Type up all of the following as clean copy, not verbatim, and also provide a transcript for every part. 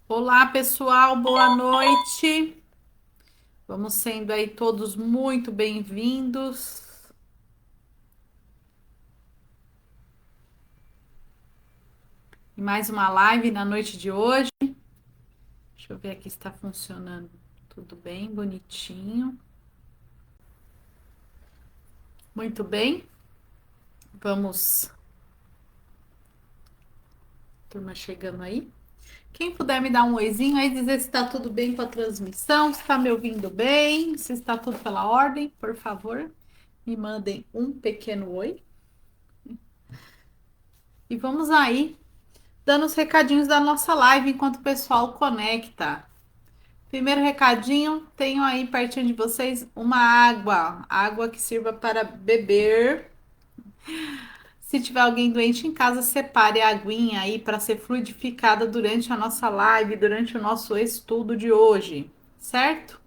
Olá, pessoal, boa noite. Vamos sendo aí todos muito bem-vindos. Em mais uma live na noite de hoje. Deixa eu ver aqui se está funcionando tudo bem, bonitinho. Muito bem. Vamos, turma chegando aí. Quem puder me dar um oizinho aí, dizer se está tudo bem com a transmissão, se está me ouvindo bem, se está tudo pela ordem, por favor, me mandem um pequeno oi. E vamos aí dando os recadinhos da nossa live enquanto o pessoal conecta. Primeiro recadinho, tenho aí pertinho de vocês uma água que sirva para beber. Se tiver alguém doente em casa, separe a aguinha aí para ser fluidificada durante a nossa live, durante o nosso estudo de hoje, certo?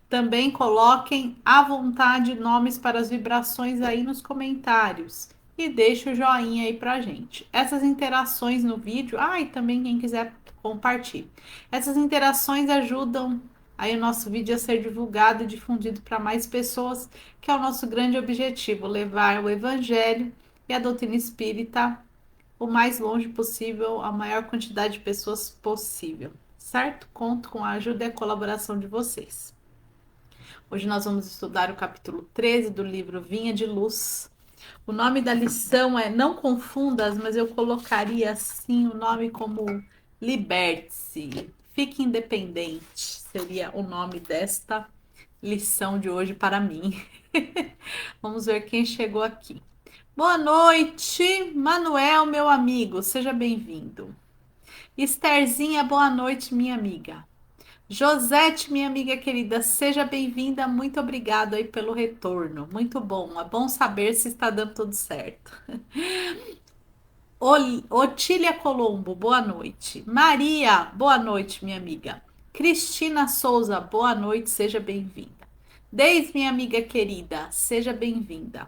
Também coloquem à vontade nomes para as vibrações aí nos comentários e deixe o joinha aí pra gente. Essas interações no vídeo, e também quem quiser compartilhe. Essas interações ajudam aí o nosso vídeo a ser divulgado e difundido para mais pessoas, que é o nosso grande objetivo, levar o evangelho e a doutrina espírita o mais longe possível, a maior quantidade de pessoas possível, certo? Conto com a ajuda e a colaboração de vocês. Hoje nós vamos estudar o capítulo 13 do livro Vinha de Luz. O nome da lição é Não Confundas, mas eu colocaria assim o nome como Liberte-se, Fique Independente, seria o nome desta lição de hoje para mim. Vamos ver quem chegou aqui. Boa noite, Manuel, meu amigo, seja bem-vindo. Estherzinha, boa noite, minha amiga. Josete, minha amiga querida, seja bem-vinda. Muito obrigado aí pelo retorno. Muito bom. É bom saber se está dando tudo certo. Otília Colombo, boa noite. Maria, boa noite, minha amiga. Cristina Souza, boa noite, seja bem-vinda. Deise, minha amiga querida, seja bem-vinda.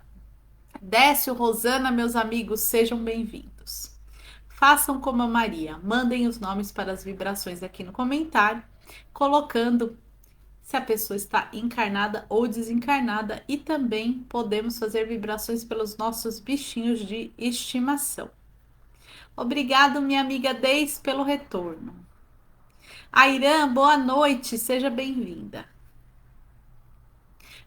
Décio, Rosana, meus amigos, sejam bem-vindos. Façam como a Maria, mandem os nomes para as vibrações aqui no comentário, colocando se a pessoa está encarnada ou desencarnada, e também podemos fazer vibrações pelos nossos bichinhos de estimação. Obrigado, minha amiga Deis, pelo retorno. Airan, boa noite, seja bem-vinda.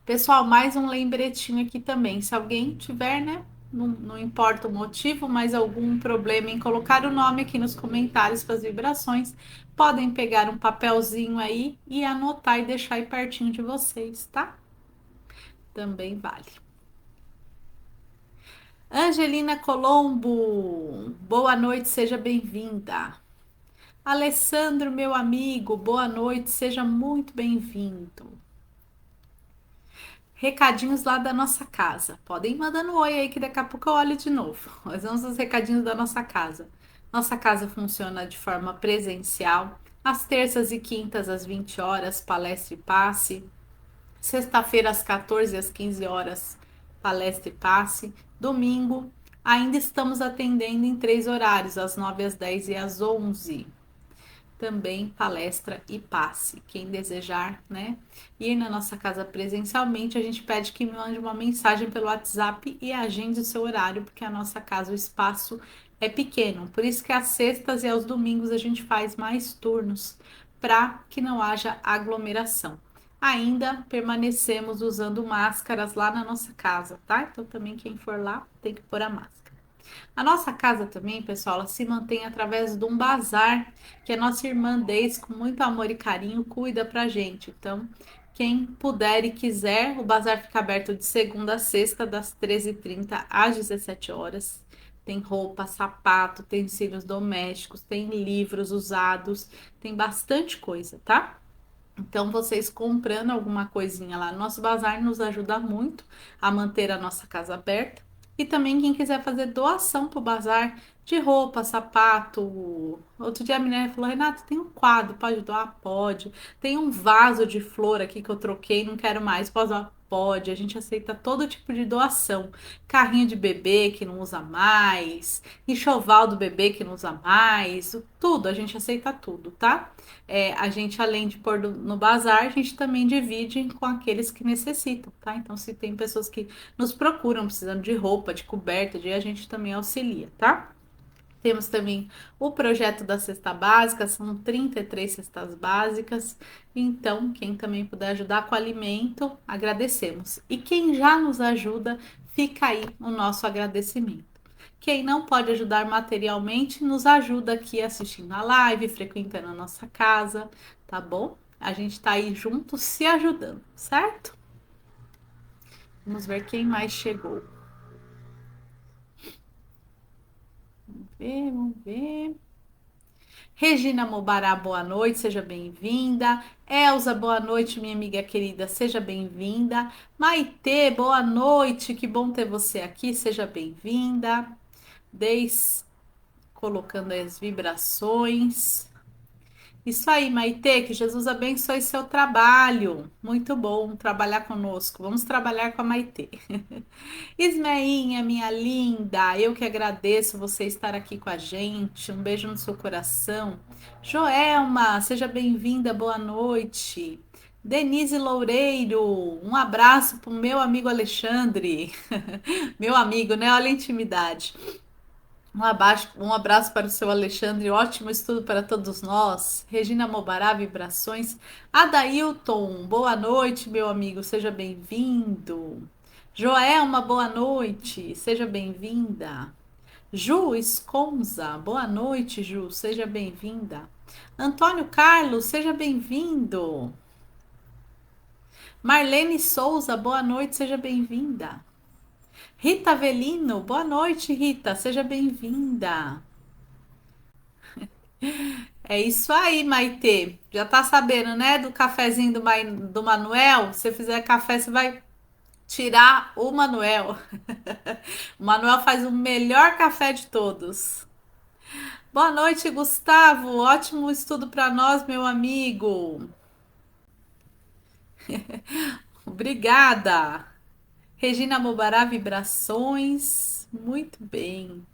Pessoal, mais um lembretinho aqui também. Se alguém tiver, né? Não importa o motivo, mas algum problema em colocar o nome aqui nos comentários para as vibrações, podem pegar um papelzinho aí e anotar e deixar aí pertinho de vocês, tá? Também vale. Angelina Colombo, boa noite, seja bem-vinda. Alessandro, meu amigo, boa noite, seja muito bem-vindo. Recadinhos lá da nossa casa. Podem ir mandando oi aí que daqui a pouco eu olho de novo. Nós vamos aos recadinhos da nossa casa. Nossa casa funciona de forma presencial, às terças e quintas às 20 horas, palestra e passe. Sexta-feira às 14 às 15 horas, palestra e passe. Domingo, ainda estamos atendendo em três horários, às 9 às 10 e às 11. Também palestra e passe. Quem desejar, né, ir na nossa casa presencialmente, a gente pede que me mande uma mensagem pelo WhatsApp e agende o seu horário, porque a nossa casa, o espaço é pequeno. Por isso que às sextas e aos domingos a gente faz mais turnos para que não haja aglomeração. Ainda permanecemos usando máscaras lá na nossa casa, tá? Então também quem for lá tem que pôr a máscara. A nossa casa também, pessoal, ela se mantém através de um bazar que a nossa irmã Deis, com muito amor e carinho, cuida pra gente. Então, quem puder e quiser, o bazar fica aberto de segunda a sexta, das 13h30 às 17 horas. Tem roupa, sapato, utensílios domésticos, tem livros usados, tem bastante coisa, tá? Então, vocês comprando alguma coisinha lá no nosso bazar nos ajuda muito a manter a nossa casa aberta. E também quem quiser fazer doação para o bazar de roupa, sapato. Outro dia a menina falou: Renata, tem um quadro, pode doar? Pode. Tem um vaso de flor aqui que eu troquei, não quero mais. Posso doar? pode, a gente aceita todo tipo de doação. Carrinho de bebê que não usa mais, enxoval do bebê que não usa mais, tudo, a gente aceita tudo, tá? A gente, além de pôr no bazar, a gente também divide com aqueles que necessitam, tá? Então, se tem pessoas que nos procuram precisando de roupa, de coberta, a gente também auxilia, tá? Temos também o projeto da cesta básica, são 33 cestas básicas. Então, quem também puder ajudar com alimento, agradecemos. E quem já nos ajuda, fica aí o nosso agradecimento. Quem não pode ajudar materialmente, nos ajuda aqui assistindo a live, frequentando a nossa casa, tá bom? A gente tá aí junto se ajudando, certo? Vamos ver quem mais chegou. Vamos ver. Regina Mobará, boa noite, seja bem-vinda. Elza, boa noite, minha amiga querida, seja bem-vinda. Maitê, boa noite, que bom ter você aqui, seja bem-vinda. Deis colocando as vibrações. Isso aí, Maitê, que Jesus abençoe seu trabalho. Muito bom trabalhar conosco. Vamos trabalhar com a Maitê. Ismeinha, minha linda, eu que agradeço você estar aqui com a gente. Um beijo no seu coração. Joelma, seja bem-vinda, boa noite. Denise Loureiro, um abraço para o meu amigo Alexandre. Meu amigo, né? Olha a intimidade. Um abraço para o seu Alexandre, ótimo estudo para todos nós. Regina Mobará, vibrações. Adailton, boa noite, meu amigo, seja bem-vindo. Joelma, boa noite, seja bem-vinda. Ju Esconza, boa noite, Ju, seja bem-vinda. Antônio Carlos, seja bem-vindo. Marlene Souza, boa noite, seja bem-vinda. Rita Avelino, boa noite, Rita, seja bem-vinda. É isso aí, Maitê. Já tá sabendo, né, do cafezinho do Manuel? Se você fizer café, você vai tirar o Manuel. O Manuel faz o melhor café de todos. Boa noite, Gustavo. Ótimo estudo para nós, meu amigo. Obrigada. Regina Mobará, vibrações. Muito bem.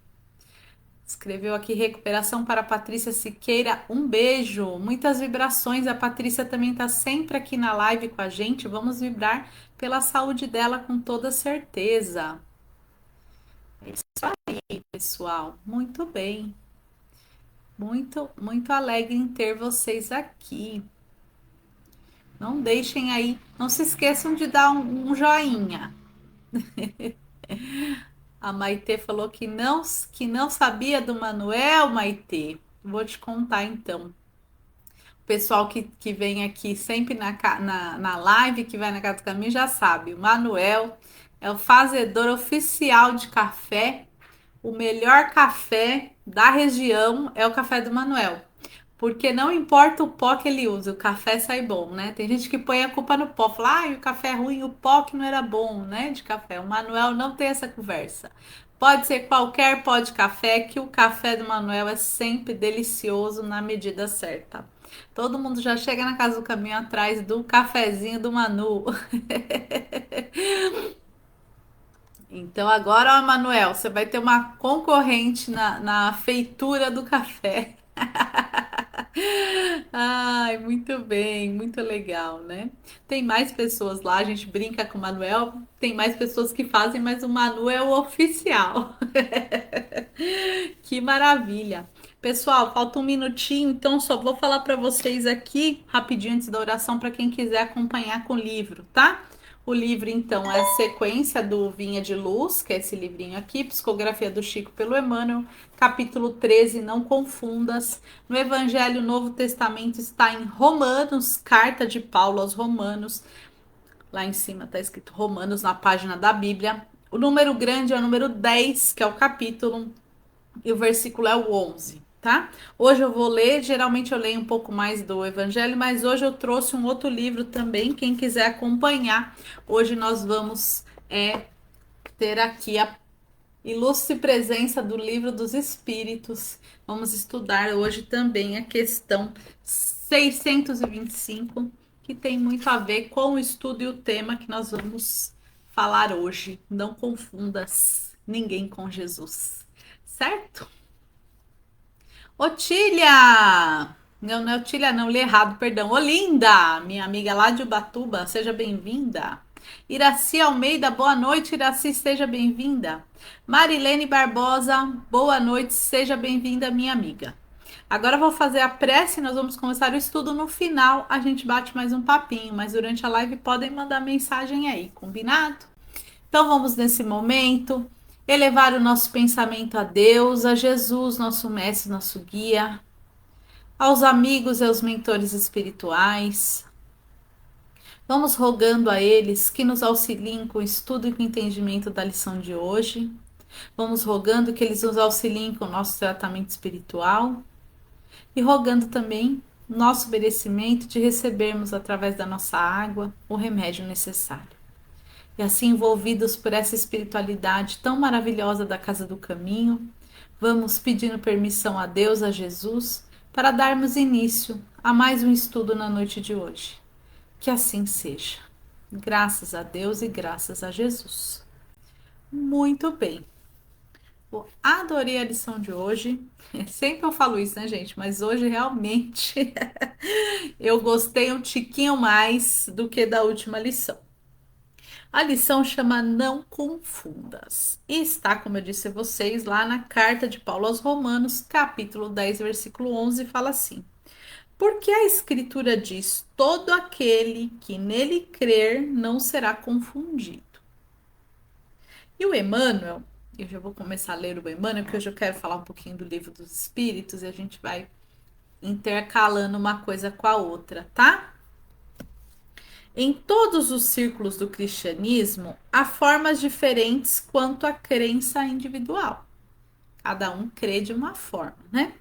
Escreveu aqui recuperação para a Patrícia Siqueira. Um beijo, muitas vibrações. A Patrícia também está sempre aqui na live com a gente. Vamos vibrar pela saúde dela com toda certeza. É isso aí, pessoal. Muito bem. Muito alegre em ter vocês aqui. Não deixem aí, não se esqueçam de dar um joinha. A Maitê falou que não sabia do Manuel, Maitê. Vou te contar então. O pessoal que vem aqui sempre na live, que vai na Casa do Caminho, já sabe. O Manuel é o fazedor oficial de café. O melhor café da região é o café do Manuel. Porque não importa o pó que ele usa, o café sai bom, né? Tem gente que põe a culpa no pó, fala, o café é ruim, o pó que não era bom, né? De café. O Manuel não tem essa conversa. Pode ser qualquer pó de café, que o café do Manuel é sempre delicioso na medida certa. Todo mundo já chega na Casa do Caminho atrás do cafezinho do Manu. Então agora, ó, Manuel, você vai ter uma concorrente na feitura do café. Ai, muito bem, muito legal, né? Tem mais pessoas lá, a gente brinca com o Manuel, tem mais pessoas que fazem, mas o Manu é o oficial. Que maravilha. Pessoal, falta um minutinho, então só vou falar para vocês aqui, rapidinho antes da oração, para quem quiser acompanhar com o livro, tá? O livro, então, é a sequência do Vinha de Luz, que é esse livrinho aqui, Psicografia do Chico pelo Emmanuel, capítulo 13, Não Confundas. No Evangelho Novo Testamento está em Romanos, carta de Paulo aos Romanos. Lá em cima está escrito Romanos na página da Bíblia. O número grande é o número 10, que é o capítulo, e o versículo é o 11, tá? Hoje eu vou ler, geralmente eu leio um pouco mais do Evangelho, mas hoje eu trouxe um outro livro também, quem quiser acompanhar. Hoje nós vamos ter aqui a ilustre presença do Livro dos Espíritos. Vamos estudar hoje também a questão 625, que tem muito a ver com o estudo e o tema que nós vamos falar hoje. Não confundas ninguém com Jesus, certo? Otília! Não, não é Otília, não, li errado, perdão. Olinda, minha amiga lá de Ubatuba, seja bem-vinda. Iraci Almeida, boa noite, Iraci, seja bem-vinda. Marilene Barbosa, boa noite, seja bem-vinda, minha amiga. Agora eu vou fazer a prece e nós vamos começar o estudo. No final, a gente bate mais um papinho, mas durante a live podem mandar mensagem aí, combinado? Então vamos nesse momento elevar o nosso pensamento a Deus, a Jesus, nosso mestre, nosso guia, aos amigos e aos mentores espirituais. Vamos rogando a eles que nos auxiliem com o estudo e com o entendimento da lição de hoje. Vamos rogando que eles nos auxiliem com o nosso tratamento espiritual e rogando também nosso merecimento de recebermos através da nossa água o remédio necessário. E assim, envolvidos por essa espiritualidade tão maravilhosa da Casa do Caminho, vamos pedindo permissão a Deus, a Jesus, para darmos início a mais um estudo na noite de hoje. Que assim seja. Graças a Deus e graças a Jesus. Muito bem. Eu adorei a lição de hoje. Sempre eu falo isso, né, gente? Mas hoje realmente eu gostei um tiquinho mais do que da última lição. A lição chama Não Confundas. E está, como eu disse a vocês, lá na carta de Paulo aos Romanos, capítulo 10, versículo 11, fala assim: Porque a Escritura diz: todo aquele que nele crer não será confundido. E o Emmanuel, eu já vou começar a ler o Emmanuel, porque hoje eu quero falar um pouquinho do Livro dos Espíritos e a gente vai intercalando uma coisa com a outra, tá? Em todos os círculos do cristianismo, há formas diferentes quanto à crença individual. Cada um crê de uma forma, né?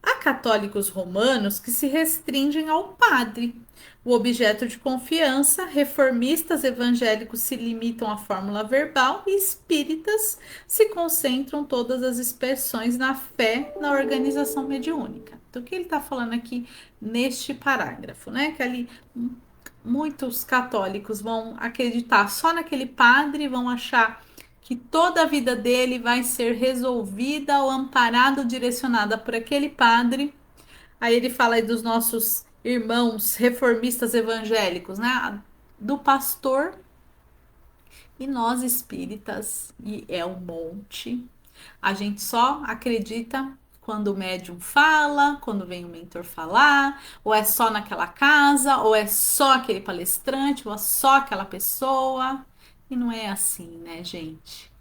Há católicos romanos que se restringem ao padre, o objeto de confiança, reformistas evangélicos se limitam à fórmula verbal e espíritas se concentram todas as expressões na fé, na organização mediúnica. Então, o que ele está falando aqui neste parágrafo, né? Que ali muitos católicos vão acreditar só naquele padre, vão achar que toda a vida dele vai ser resolvida ou amparada ou direcionada por aquele padre. Aí ele fala aí dos nossos irmãos reformistas evangélicos, né? Do pastor e nós espíritas, e é um monte. A gente só acredita quando o médium fala, quando vem o mentor falar, ou é só naquela casa, ou é só aquele palestrante, ou é só aquela pessoa. E não é assim, né, gente?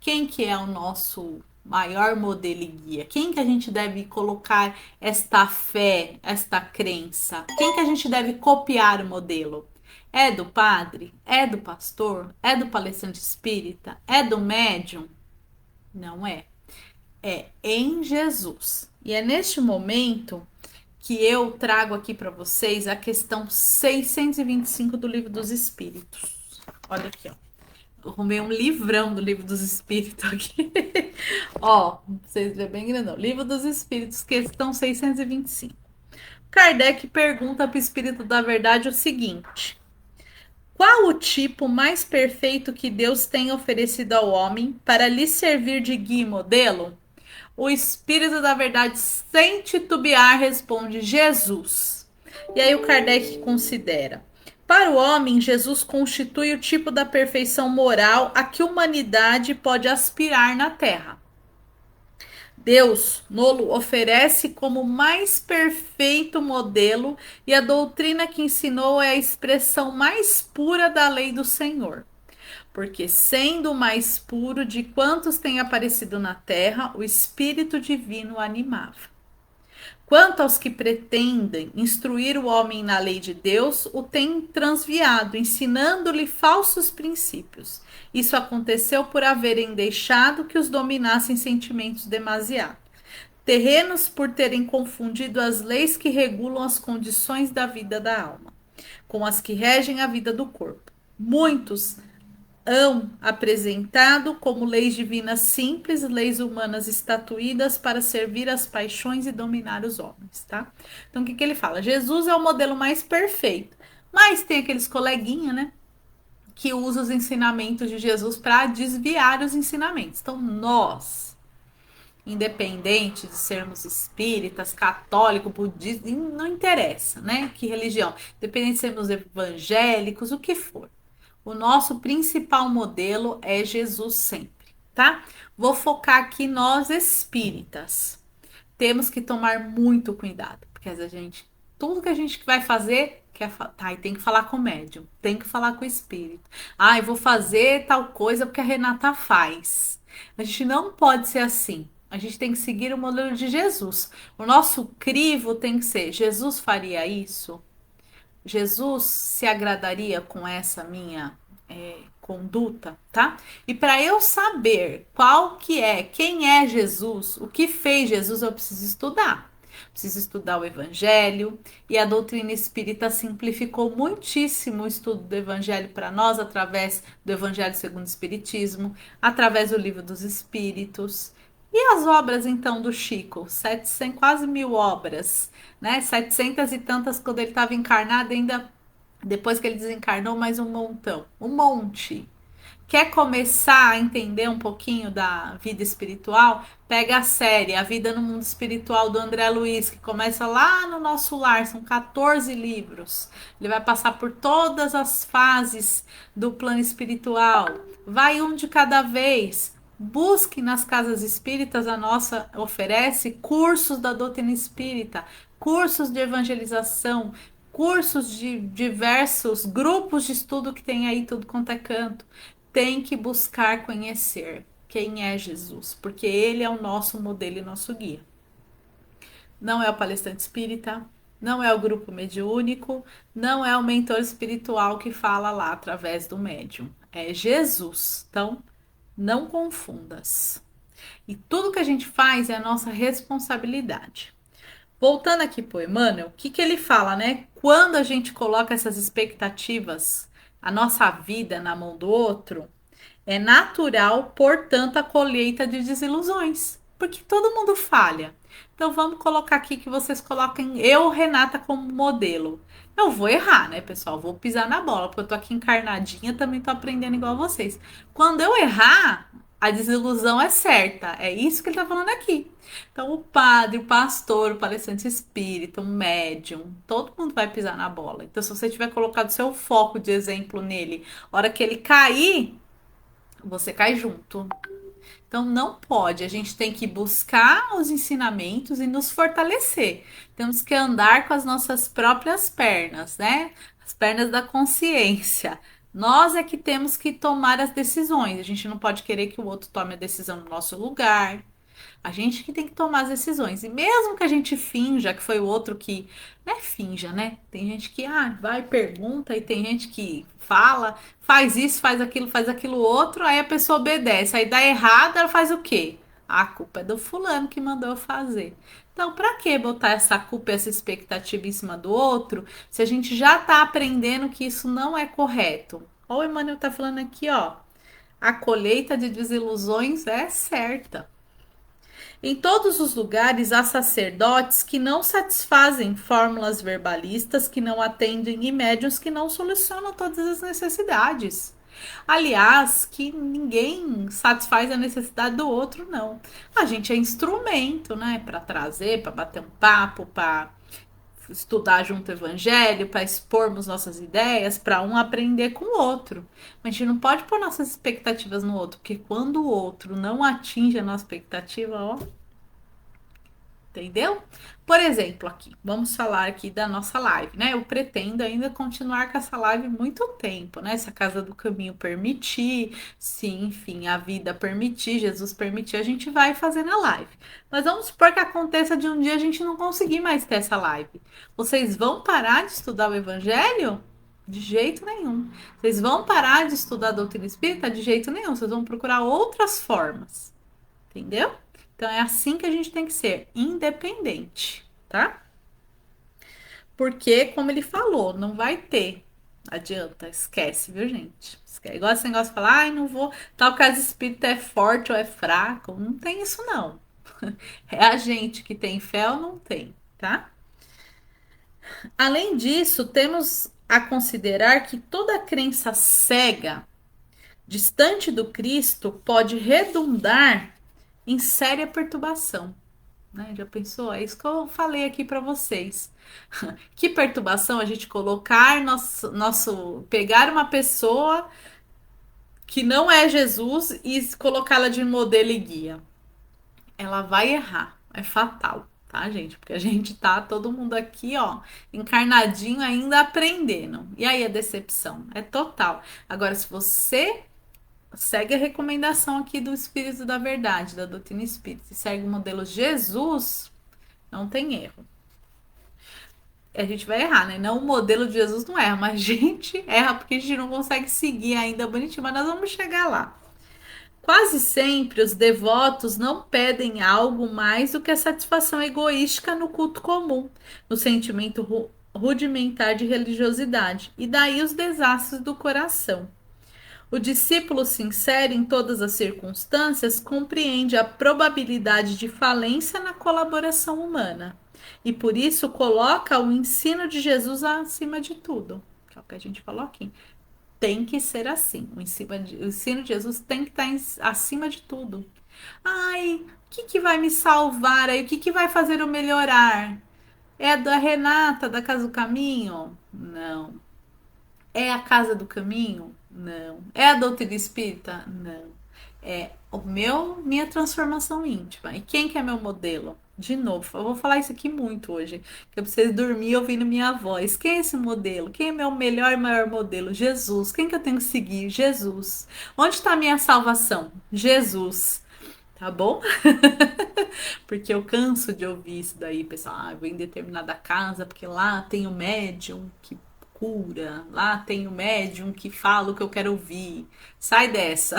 Quem que é o nosso maior modelo e guia? Quem que a gente deve colocar esta fé, esta crença? Quem que a gente deve copiar o modelo? É do padre? É do pastor? É do palestrante espírita? É do médium? Não é. É em Jesus. E é neste momento que eu trago aqui para vocês a questão 625 do Livro dos Espíritos. Olha aqui, ó. Eu arrumei um livrão do Livro dos Espíritos aqui. Ó, vocês verem bem grandão. Livro dos Espíritos, questão 625. Kardec pergunta para o Espírito da Verdade o seguinte: qual o tipo mais perfeito que Deus tem oferecido ao homem para lhe servir de guia e modelo? O Espírito da Verdade, sem titubear, responde: Jesus. E aí o Kardec considera: para o homem, Jesus constitui o tipo da perfeição moral a que a humanidade pode aspirar na Terra. Deus nolo oferece como mais perfeito modelo e a doutrina que ensinou é a expressão mais pura da lei do Senhor. Porque, sendo o mais puro de quantos têm aparecido na terra, o Espírito Divino o animava. Quanto aos que pretendem instruir o homem na lei de Deus, o têm transviado, ensinando-lhe falsos princípios. Isso aconteceu por haverem deixado que os dominassem sentimentos demasiados. Terrenos por terem confundido as leis que regulam as condições da vida da alma, com as que regem a vida do corpo. Muitos hão apresentado como leis divinas simples, leis humanas estatuídas para servir as paixões e dominar os homens, tá? Então, o que que ele fala? Jesus é o modelo mais perfeito, mas tem aqueles coleguinha, né? Que usa os ensinamentos de Jesus para desviar os ensinamentos. Então, nós, independente de sermos espíritas, católicos, budistas, não interessa, né? Que religião, independente de sermos evangélicos, o que for. O nosso principal modelo é Jesus sempre, tá? Vou focar aqui nós espíritas. Temos que tomar muito cuidado, porque a gente, tudo que a gente vai fazer, tá, e tem que falar com o médium, tem que falar com o espírito. Ah, eu vou fazer tal coisa porque a Renata faz. A gente não pode ser assim. A gente tem que seguir o modelo de Jesus. O nosso crivo tem que ser: Jesus faria isso? Jesus se agradaria com essa minha conduta, tá? E para eu saber qual que é, quem é Jesus, o que fez Jesus, eu preciso estudar. Preciso estudar o Evangelho, e a doutrina espírita simplificou muitíssimo o estudo do Evangelho para nós através do Evangelho segundo o Espiritismo, através do Livro dos Espíritos. E as obras então do Chico? 700, quase 1000 obras, né? 700 e tantas quando ele estava encarnado, ainda depois que ele desencarnou, mais um montão, um monte. Quer começar a entender um pouquinho da vida espiritual? Pega a série A Vida no Mundo Espiritual do André Luiz, que começa lá no nosso lar, são 14 livros. Ele vai passar por todas as fases do plano espiritual. Vai um de cada vez. Busque nas casas espíritas, a nossa oferece cursos da doutrina espírita, cursos de evangelização, cursos de diversos grupos de estudo que tem aí tudo quanto é canto. Tem que buscar conhecer quem é Jesus, porque ele é o nosso modelo e nosso guia. Não é o palestrante espírita, não é o grupo mediúnico, não é o mentor espiritual que fala lá através do médium. É Jesus. Então, não confundas. E tudo que a gente faz é a nossa responsabilidade. Voltando aqui para o Emmanuel, o que que ele fala, né? Quando a gente coloca essas expectativas, a nossa vida na mão do outro, é natural, portanto, a colheita de desilusões, porque todo mundo falha. Então vamos colocar aqui que vocês coloquem eu, Renata, como modelo. Eu vou errar, né, pessoal? Vou pisar na bola, porque eu tô aqui encarnadinha, também tô aprendendo igual vocês. Quando eu errar, a desilusão é certa. É isso que ele tá falando aqui. Então, o padre, o pastor, o palestrante espírita, o médium, todo mundo vai pisar na bola. Então, se você tiver colocado seu foco de exemplo nele, a hora que ele cair, você cai junto. Então não pode, a gente tem que buscar os ensinamentos e nos fortalecer. Temos que andar com as nossas próprias pernas, né? As pernas da consciência. Nós é que temos que tomar as decisões. A gente não pode querer que o outro tome a decisão no nosso lugar. A gente que tem que tomar as decisões. E mesmo que a gente finja que foi o outro que. Não é finja, né? Tem gente que vai, pergunta, e tem gente que fala, faz isso, faz aquilo outro, aí a pessoa obedece. Aí dá errado, ela faz o quê? A culpa é do fulano que mandou eu fazer. Então, para que botar essa culpa, essa expectativa em cima do outro, se a gente já tá aprendendo que isso não é correto? Ó, o Emmanuel tá falando aqui, ó. A colheita de desilusões é certa. Em todos os lugares há sacerdotes que não satisfazem fórmulas verbalistas, que não atendem e médiuns que não solucionam todas as necessidades. Aliás, que ninguém satisfaz a necessidade do outro, não. A gente é instrumento, né, para trazer, para bater um papo, para estudar junto o evangelho, para expormos nossas ideias, para um aprender com o outro. Mas a gente não pode pôr nossas expectativas no outro, porque quando o outro não atinge a nossa expectativa, ó, entendeu? Por exemplo, aqui, vamos falar aqui da nossa live, né? Eu pretendo ainda continuar com essa live muito tempo, né? Se a Casa do Caminho permitir, se, enfim, a vida permitir, Jesus permitir, a gente vai fazendo a live. Mas vamos supor que aconteça de um dia a gente não conseguir mais ter essa live. Vocês vão parar de estudar o Evangelho? De jeito nenhum. Vocês vão parar de estudar a doutrina espírita? De jeito nenhum. Vocês vão procurar outras formas. Entendeu? Então é assim que a gente tem que ser, independente, tá? Porque, como ele falou, não vai ter Adianta, esquece, viu, gente? Esquece. Igual esse negócio de falar, ai, não vou. Tal casa espírita é forte ou é fraco. Não tem isso, não. É a gente que tem fé ou não tem, tá? Além disso, temos a considerar que toda crença cega, distante do Cristo, pode redundar em séria perturbação. Né? Já pensou? É isso que eu falei aqui para vocês. Que perturbação a gente colocar pegar uma pessoa que não é Jesus e colocá-la de modelo e guia. Ela vai errar, é fatal, tá, gente? Porque a gente tá todo mundo aqui, ó, encarnadinho ainda aprendendo. E aí a decepção é total. Agora, se você segue a recomendação aqui do Espírito da Verdade, da doutrina espírita, e segue o modelo Jesus, não tem erro. A gente vai errar, né? Não, o modelo de Jesus não erra, mas a gente erra porque a gente não consegue seguir ainda bonitinho, mas nós vamos chegar lá. Quase sempre os devotos não pedem algo mais do que a satisfação egoística no culto comum, no sentimento rudimentar de religiosidade, e daí os desastres do coração. O discípulo sincero, em todas as circunstâncias, compreende a probabilidade de falência na colaboração humana e, por isso, coloca o ensino de Jesus acima de tudo, que é o que a gente falou aqui. Tem que ser assim. O ensino de Jesus tem que estar acima de tudo. Ai, o que, que vai me salvar aí? O que, que vai fazer eu melhorar? É a da Renata, da Casa do Caminho? Não. É a Casa do Caminho? Não. É a doutrina espírita? Não. É minha transformação íntima. E quem que é meu modelo? De novo, eu vou falar isso aqui muito hoje, que eu preciso dormir ouvindo minha voz. Quem é esse modelo? Quem é meu melhor e maior modelo? Jesus. Quem que eu tenho que seguir? Jesus. Onde está a minha salvação? Jesus. Tá bom? Porque eu canso de ouvir isso daí, pessoal. Ah, eu vou em determinada casa, porque lá tem o médium que cura, lá tem o médium que fala o que eu quero ouvir. Sai dessa,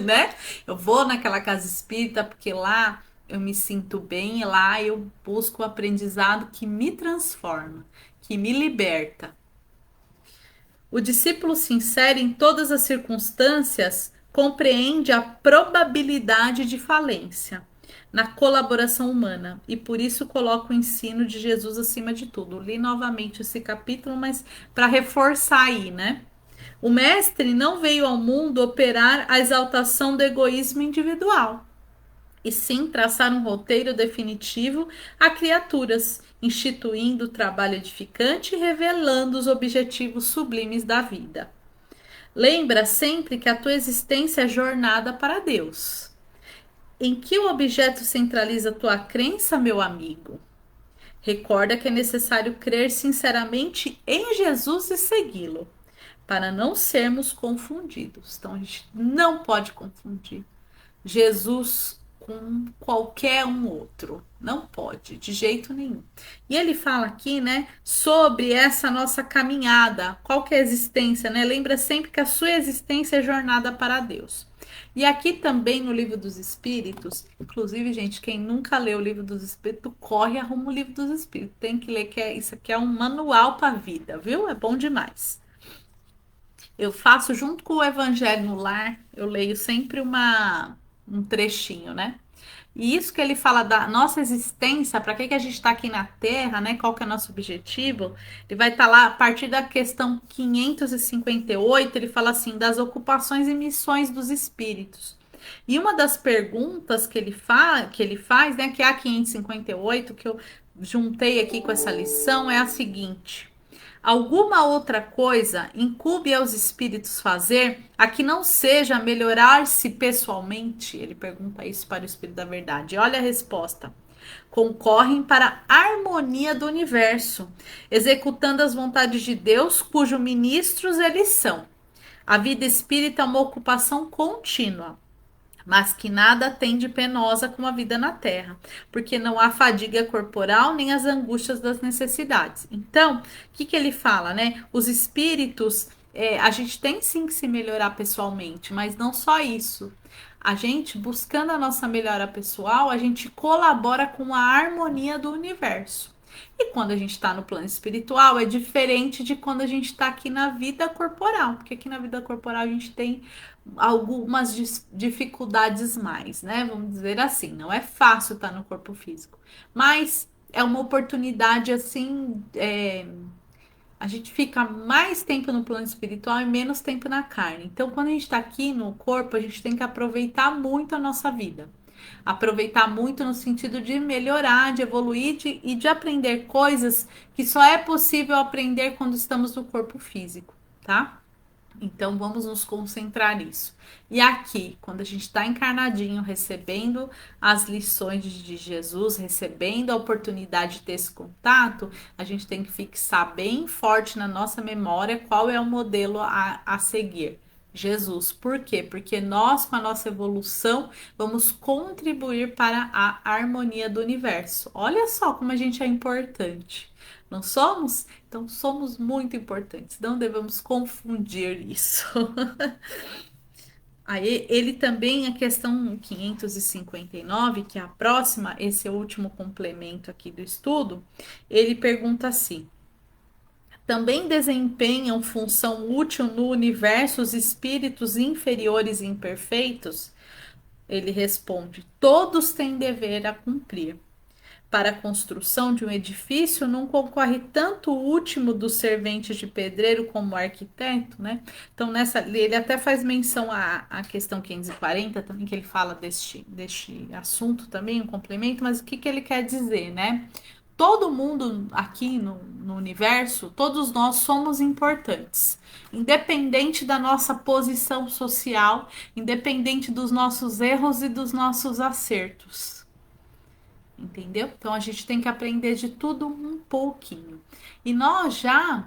né? Eu vou naquela casa espírita porque lá eu me sinto bem e lá eu busco o aprendizado que me transforma, que me liberta. O discípulo sincero, em todas as circunstâncias, compreende a probabilidade de falência na colaboração humana e por isso coloca o ensino de Jesus acima de tudo. Li novamente esse capítulo, mas para reforçar aí, né? O mestre não veio ao mundo operar a exaltação do egoísmo individual, e sim traçar um roteiro definitivo a criaturas, instituindo o trabalho edificante e revelando os objetivos sublimes da vida. Lembra sempre que a tua existência é jornada para Deus. Em que o objeto centraliza tua crença, meu amigo? Recorda que é necessário crer sinceramente em Jesus e segui-lo, para não sermos confundidos. Então a gente não pode confundir Jesus com qualquer um outro. Não pode, de jeito nenhum. E ele fala aqui, né, sobre essa nossa caminhada, qual que é a existência, né? Lembra sempre que a sua existência é jornada para Deus. E aqui também no Livro dos Espíritos, inclusive, gente, quem nunca leu o Livro dos Espíritos, corre e arruma o Livro dos Espíritos. Tem que ler, que isso aqui é um manual para a vida, viu? É bom demais. Eu faço junto com o Evangelho no Lar, eu leio sempre um trechinho, né? E isso que ele fala da nossa existência, para que a gente está aqui na Terra, né? Qual que é o nosso objetivo? Ele vai estar lá a partir da questão 558, ele fala assim, das ocupações e missões dos espíritos. E uma das perguntas que ele faz, né, que é a 558, que eu juntei aqui com essa lição, é a seguinte: alguma outra coisa incube aos espíritos fazer a que não seja melhorar-se pessoalmente? Ele pergunta isso para o Espírito da Verdade. Olha a resposta. Concorrem para a harmonia do universo, executando as vontades de Deus, cujos ministros eles são. A vida espírita é uma ocupação contínua, mas que nada tem de penosa com a vida na terra, porque não há fadiga corporal nem as angústias das necessidades. Então, o que, que ele fala, né? Os espíritos, a gente tem sim que se melhorar pessoalmente, mas não só isso. A gente, buscando a nossa melhora pessoal, a gente colabora com a harmonia do universo. E quando a gente está no plano espiritual, é diferente de quando a gente está aqui na vida corporal, porque aqui na vida corporal a gente tem algumas dificuldades mais, né? Vamos dizer assim, não é fácil estar no corpo físico, mas é uma oportunidade assim. A gente fica mais tempo no plano espiritual e menos tempo na carne. Então, quando a gente está aqui no corpo, a gente tem que aproveitar muito a nossa vida. Aproveitar muito no sentido de melhorar, de evoluir e de aprender coisas que só é possível aprender quando estamos no corpo físico, tá? Então vamos nos concentrar nisso. E aqui, quando a gente está encarnadinho, recebendo as lições de Jesus, recebendo a oportunidade de ter esse contato, a gente tem que fixar bem forte na nossa memória qual é o modelo a seguir. Jesus. Por quê? Porque nós, com a nossa evolução, vamos contribuir para a harmonia do universo. Olha só como a gente é importante. Não somos? Então somos muito importantes. Não devemos confundir isso. Aí ele também, a questão 559, que é a próxima, esse é o último complemento aqui do estudo, ele pergunta assim: também desempenham função útil no universo os espíritos inferiores e imperfeitos? Ele responde: todos têm dever a cumprir. Para a construção de um edifício não concorre tanto o último dos serventes de pedreiro como o arquiteto, né? Então, nessa, ele até faz menção à questão 540, também, que ele fala deste assunto também, um complemento, mas o que ele quer dizer, né? Todo mundo aqui no universo, todos nós somos importantes, independente da nossa posição social, independente dos nossos erros e dos nossos acertos. Entendeu? Então a gente tem que aprender de tudo um pouquinho. E nós já,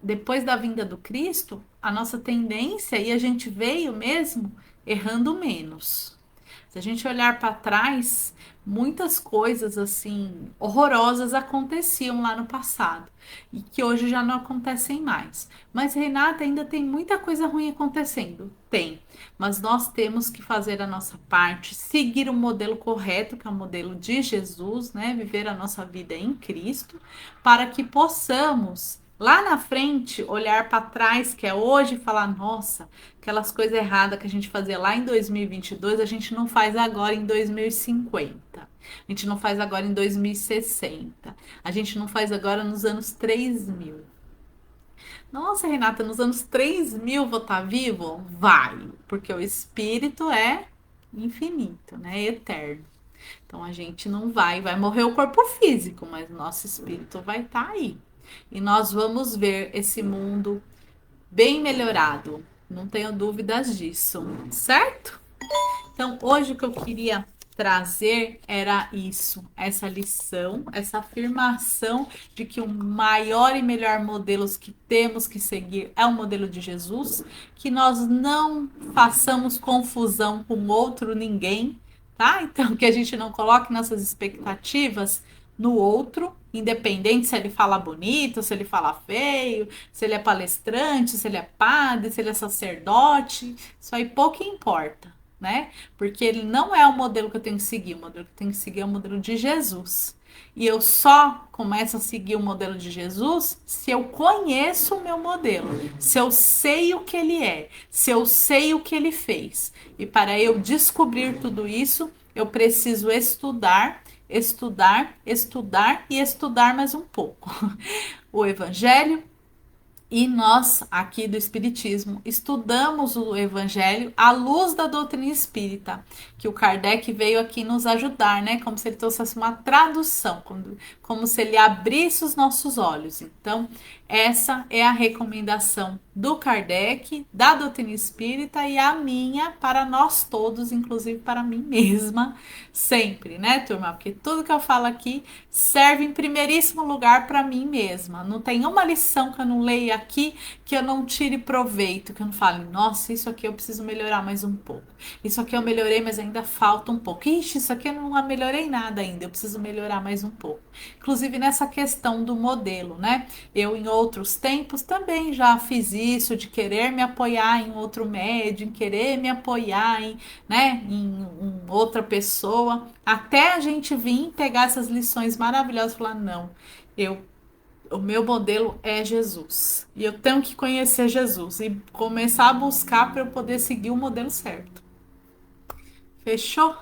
depois da vinda do Cristo, a nossa tendência, e a gente veio mesmo errando menos. Se a gente olhar para trás, muitas coisas assim horrorosas aconteciam lá no passado e que hoje já não acontecem mais. Mas Renata, ainda tem muita coisa ruim acontecendo. Tem, mas nós temos que fazer a nossa parte, seguir o modelo correto, que é o modelo de Jesus, né? Viver a nossa vida em Cristo, para que possamos lá na frente olhar para trás, que é hoje, e falar: nossa, aquelas coisas erradas que a gente fazia lá em 2022, a gente não faz agora em 2050. A gente não faz agora em 2060. A gente não faz agora nos anos 3000. Nossa, Renata, nos anos 3000 vou estar vivo? Vai, porque o espírito é infinito, né? É eterno. Então a gente não vai morrer o corpo físico, mas o nosso espírito vai estar aí. E nós vamos ver esse mundo bem melhorado. Não tenho dúvidas disso, certo? Então, hoje o que eu queria trazer era isso, essa lição, essa afirmação de que o maior e melhor modelo que temos que seguir é o modelo de Jesus, que nós não façamos confusão com outro ninguém, tá? Então, que a gente não coloque nossas expectativas no outro, independente se ele fala bonito, se ele fala feio, se ele é palestrante, se ele é padre, se ele é sacerdote, isso aí pouco importa, né? Porque ele não é o modelo que eu tenho que seguir, o modelo que eu tenho que seguir é o modelo de Jesus. E eu só começo a seguir o modelo de Jesus se eu conheço o meu modelo, se eu sei o que ele é, se eu sei o que ele fez. E para eu descobrir tudo isso, eu preciso estudar, estudar, estudar e estudar mais um pouco. O Evangelho. E nós, aqui do Espiritismo, estudamos o Evangelho à luz da doutrina espírita, que o Kardec veio aqui nos ajudar, né? Como se ele trouxesse uma tradução, como se ele abrisse os nossos olhos. Então, essa é a recomendação do Kardec, da doutrina espírita e a minha para nós todos, inclusive para mim mesma, sempre, né, turma? Porque tudo que eu falo aqui serve em primeiríssimo lugar para mim mesma. Não tem uma lição que eu não leia aqui que eu não tire proveito, que eu não fale: nossa, isso aqui eu preciso melhorar mais um pouco. Isso aqui eu melhorei, mas ainda falta um pouco. Ixi, isso aqui eu não melhorei nada ainda, eu preciso melhorar mais um pouco. Inclusive nessa questão do modelo, né? Eu, em outros tempos, também já fiz isso, de querer me apoiar em outro médium, em querer me apoiar em, né, em outra pessoa, até a gente vir pegar essas lições maravilhosas e falar: não, Eu, o meu modelo é Jesus. E eu tenho que conhecer Jesus e começar a buscar para eu poder seguir o modelo certo. Fechou?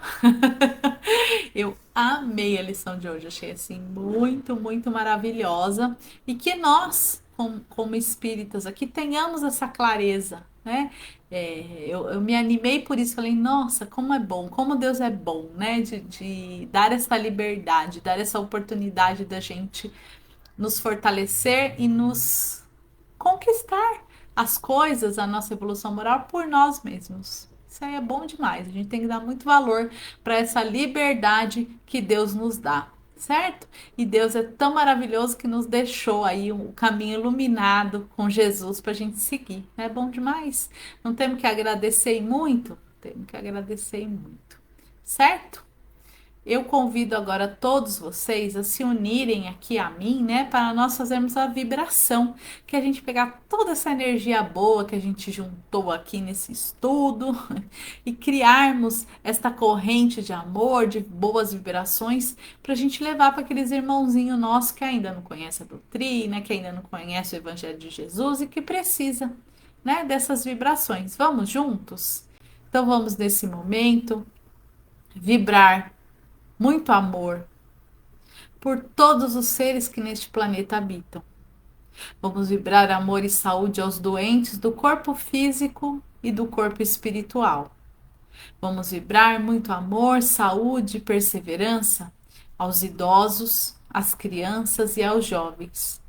Eu amei a lição de hoje, achei assim muito, muito maravilhosa e que nós, como espíritas aqui, tenhamos essa clareza, né? Eu me animei por isso, falei, nossa, como é bom, como Deus é bom, né? De dar essa liberdade, dar essa oportunidade da gente nos fortalecer e nos conquistar as coisas, a nossa evolução moral por nós mesmos. Isso aí é bom demais. A gente tem que dar muito valor para essa liberdade que Deus nos dá, certo? E Deus é tão maravilhoso que nos deixou aí um caminho iluminado com Jesus para a gente seguir. Não é bom demais? Não temos que agradecer muito? Temos que agradecer muito, certo? Eu convido agora todos vocês a se unirem aqui a mim, né, para nós fazermos a vibração, que a gente pegar toda essa energia boa que a gente juntou aqui nesse estudo e criarmos esta corrente de amor, de boas vibrações, para a gente levar para aqueles irmãozinhos nossos que ainda não conhecem a doutrina, que ainda não conhecem o Evangelho de Jesus e que precisa, né, dessas vibrações. Vamos juntos? Então vamos nesse momento vibrar muito amor por todos os seres que neste planeta habitam. Vamos vibrar amor e saúde aos doentes do corpo físico e do corpo espiritual. Vamos vibrar muito amor, saúde e perseverança aos idosos, às crianças e aos jovens,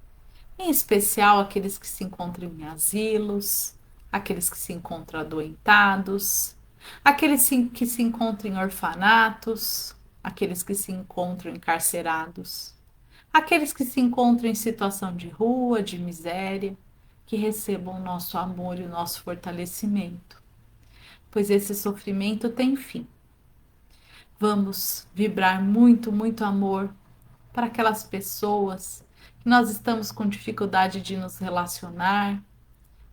em especial aqueles que se encontram em asilos, aqueles que se encontram adoentados, aqueles que se encontram em orfanatos, aqueles que se encontram encarcerados, aqueles que se encontram em situação de rua, de miséria, que recebam o nosso amor e o nosso fortalecimento, pois esse sofrimento tem fim. Vamos vibrar muito, muito amor para aquelas pessoas que nós estamos com dificuldade de nos relacionar.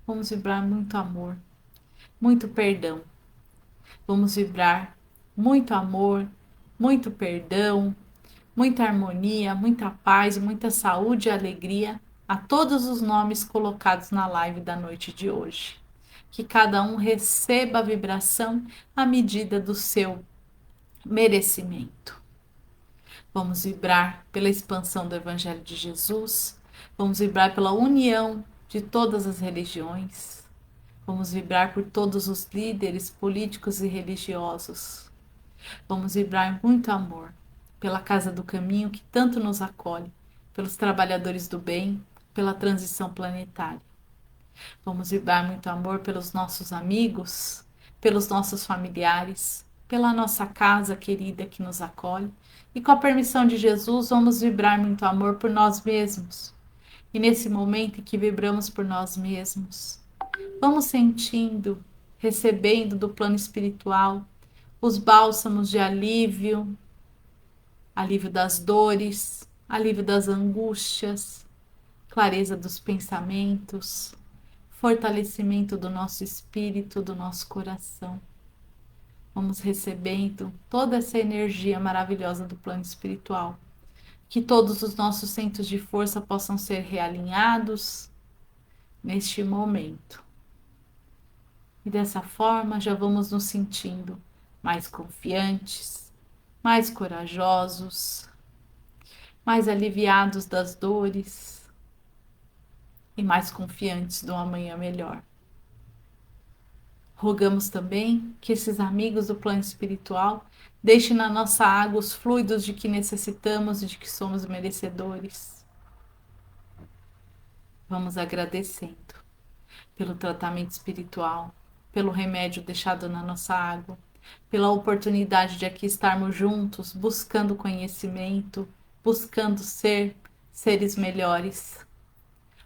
Vamos vibrar muito amor, muito perdão. Vamos vibrar muito amor, muito perdão, muita harmonia, muita paz, muita saúde e alegria a todos os nomes colocados na live da noite de hoje. Que cada um receba a vibração à medida do seu merecimento. Vamos vibrar pela expansão do Evangelho de Jesus, vamos vibrar pela união de todas as religiões, vamos vibrar por todos os líderes políticos e religiosos, vamos vibrar muito amor pela Casa do Caminho que tanto nos acolhe, pelos trabalhadores do bem, pela transição planetária. Vamos vibrar muito amor pelos nossos amigos, pelos nossos familiares, pela nossa casa querida que nos acolhe. E com a permissão de Jesus, vamos vibrar muito amor por nós mesmos. E nesse momento em que vibramos por nós mesmos, vamos sentindo, recebendo do plano espiritual os bálsamos de alívio, alívio das dores, alívio das angústias, clareza dos pensamentos, fortalecimento do nosso espírito, do nosso coração. Vamos recebendo toda essa energia maravilhosa do plano espiritual. Que todos os nossos centros de força possam ser realinhados neste momento. E dessa forma já vamos nos sentindo mais confiantes, mais corajosos, mais aliviados das dores e mais confiantes do amanhã melhor. Rogamos também que esses amigos do plano espiritual deixem na nossa água os fluidos de que necessitamos e de que somos merecedores. Vamos agradecendo pelo tratamento espiritual, pelo remédio deixado na nossa água, pela oportunidade de aqui estarmos juntos, buscando conhecimento, buscando ser seres melhores.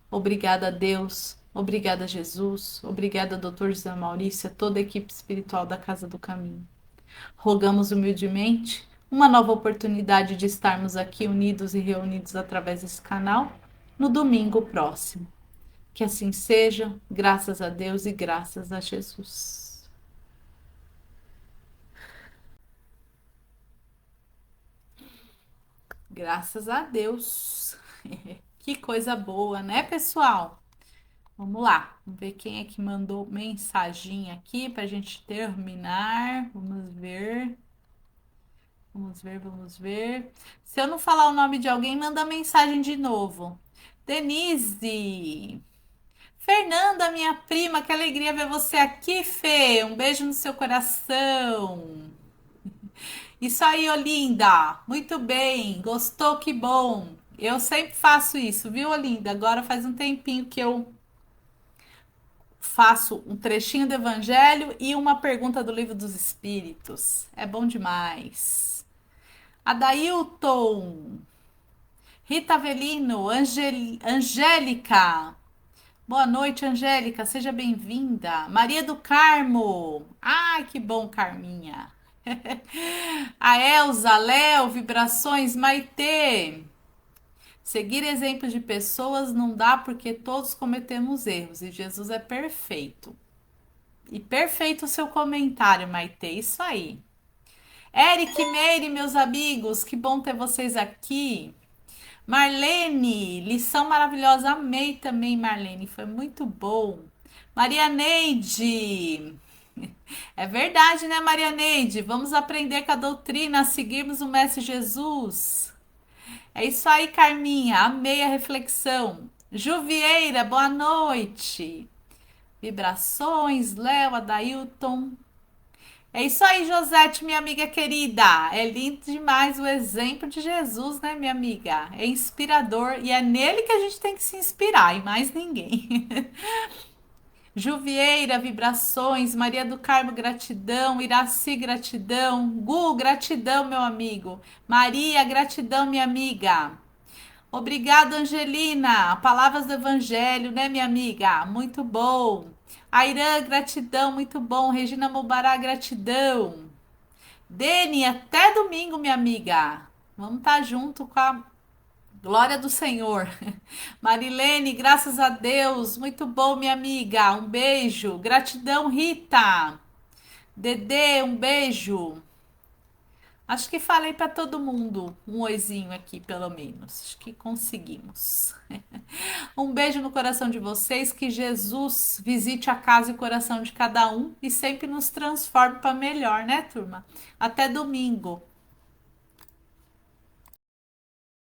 Obrigada a Deus, obrigada a Jesus, obrigada Dr. José Maurício, a toda a equipe espiritual da Casa do Caminho. Rogamos humildemente uma nova oportunidade de estarmos aqui unidos e reunidos através desse canal no domingo próximo. Que assim seja, graças a Deus e graças a Jesus. Graças a Deus. Que coisa boa, né, pessoal? Vamos lá, vamos ver quem é que mandou mensagem aqui para a gente terminar. Vamos ver, vamos ver, vamos ver. Se eu não falar o nome de alguém, manda mensagem de novo. Denise, Fernanda, minha prima, que alegria ver você aqui, Fê. Um beijo no seu coração. Isso aí, Olinda. Muito bem. Gostou? Que bom. Eu sempre faço isso, viu, Olinda? Agora faz um tempinho que eu faço um trechinho do Evangelho e uma pergunta do Livro dos Espíritos. É bom demais. Adailton, Rita Avelino, Angélica. Boa noite, Angélica. Seja bem-vinda. Maria do Carmo. Ai, que bom, Carminha. A Elza, Léo, Vibrações, Maitê. Seguir exemplos de pessoas não dá porque todos cometemos erros e Jesus é perfeito. E perfeito o seu comentário, Maitê. Isso aí. Eric Meire, meus amigos, que bom ter vocês aqui. Marlene, lição maravilhosa. Amei também, Marlene. Foi muito bom. Maria Neide. É verdade, né, Maria Neide? Vamos aprender com a doutrina, a seguirmos o Mestre Jesus. É isso aí, Carminha. Amei a reflexão. Juvieira, boa noite. Vibrações, Léo, Adailton. É isso aí, Josete, minha amiga querida. É lindo demais o exemplo de Jesus, né, minha amiga? É inspirador e é nele que a gente tem que se inspirar e mais ninguém. Juvieira, vibrações, Maria do Carmo, gratidão, Iraci, gratidão, Gu, gratidão, meu amigo, Maria, gratidão, minha amiga. Obrigada, Angelina. Palavras do Evangelho, né, minha amiga? Muito bom. Airã, gratidão, muito bom. Regina Mubará, gratidão. Deni, até domingo, minha amiga. Vamos estar junto com a glória do Senhor. Marilene, graças a Deus. Muito bom, minha amiga. Um beijo. Gratidão, Rita. Dedê, um beijo. Acho que falei para todo mundo um oizinho aqui, pelo menos. Acho que conseguimos. Um beijo no coração de vocês. Que Jesus visite a casa e o coração de cada um e sempre nos transforme para melhor, né, turma? Até domingo.